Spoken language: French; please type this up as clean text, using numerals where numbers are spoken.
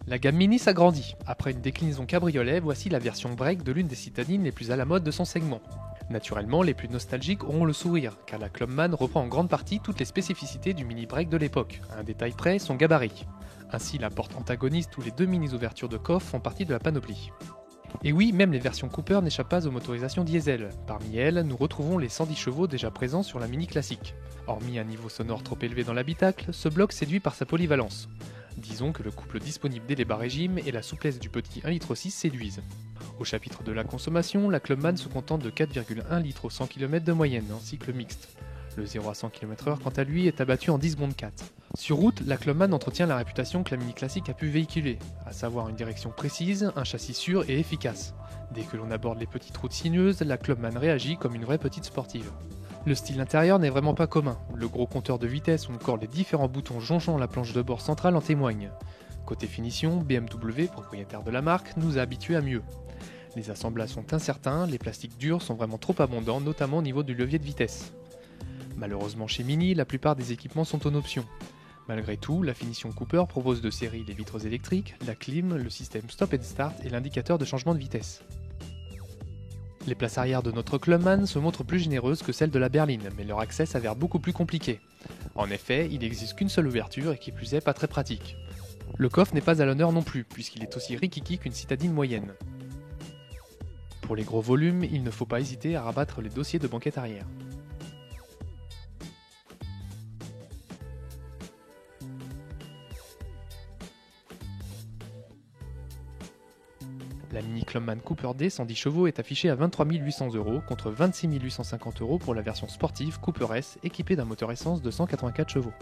La gamme Mini s'agrandit. Après une déclinaison cabriolet, voici la version break de l'une des citadines les plus à la mode de son segment. Naturellement, les plus nostalgiques auront le sourire, car la Clubman reprend en grande partie toutes les spécificités du mini break de l'époque, à un détail près, son gabarit. Ainsi, la porte antagoniste ou les deux mini-ouvertures de coffre font partie de la panoplie. Et oui, même les versions Cooper n'échappent pas aux motorisations diesel. Parmi elles, nous retrouvons les 110 chevaux déjà présents sur la Mini classique. Hormis un niveau sonore trop élevé dans l'habitacle, ce bloc séduit par sa polyvalence. Disons que le couple disponible dès les bas régimes et la souplesse du petit 1,6 litre séduisent. Au chapitre de la consommation, la Clubman se contente de 4,1 litres au 100 km de moyenne en cycle mixte. Le 0 à 100 km/h quant à lui est abattu en 10 secondes 4. Sur route, la Clubman entretient la réputation que la Mini classique a pu véhiculer, à savoir une direction précise, un châssis sûr et efficace. Dès que l'on aborde les petites routes sinueuses, la Clubman réagit comme une vraie petite sportive. Le style intérieur n'est vraiment pas commun, le gros compteur de vitesse ou encore les différents boutons jonchant la planche de bord centrale en témoignent. Côté finition, BMW, propriétaire de la marque, nous a habitués à mieux. Les assemblages sont incertains, les plastiques durs sont vraiment trop abondants, notamment au niveau du levier de vitesse. Malheureusement chez Mini, la plupart des équipements sont en option. Malgré tout, la finition Cooper propose de série les vitres électriques, la clim, le système stop and start et l'indicateur de changement de vitesse. Les places arrière de notre Clubman se montrent plus généreuses que celles de la berline, mais leur accès s'avère beaucoup plus compliqué. En effet, il n'existe qu'une seule ouverture et qui plus est pas très pratique. Le coffre n'est pas à l'honneur non plus, puisqu'il est aussi rikiki qu'une citadine moyenne. Pour les gros volumes, il ne faut pas hésiter à rabattre les dossiers de banquette arrière. La Mini Clubman Cooper D 110 chevaux est affichée à 23 800 € contre 26 850 € pour la version sportive Cooper S équipée d'un moteur essence de 184 chevaux.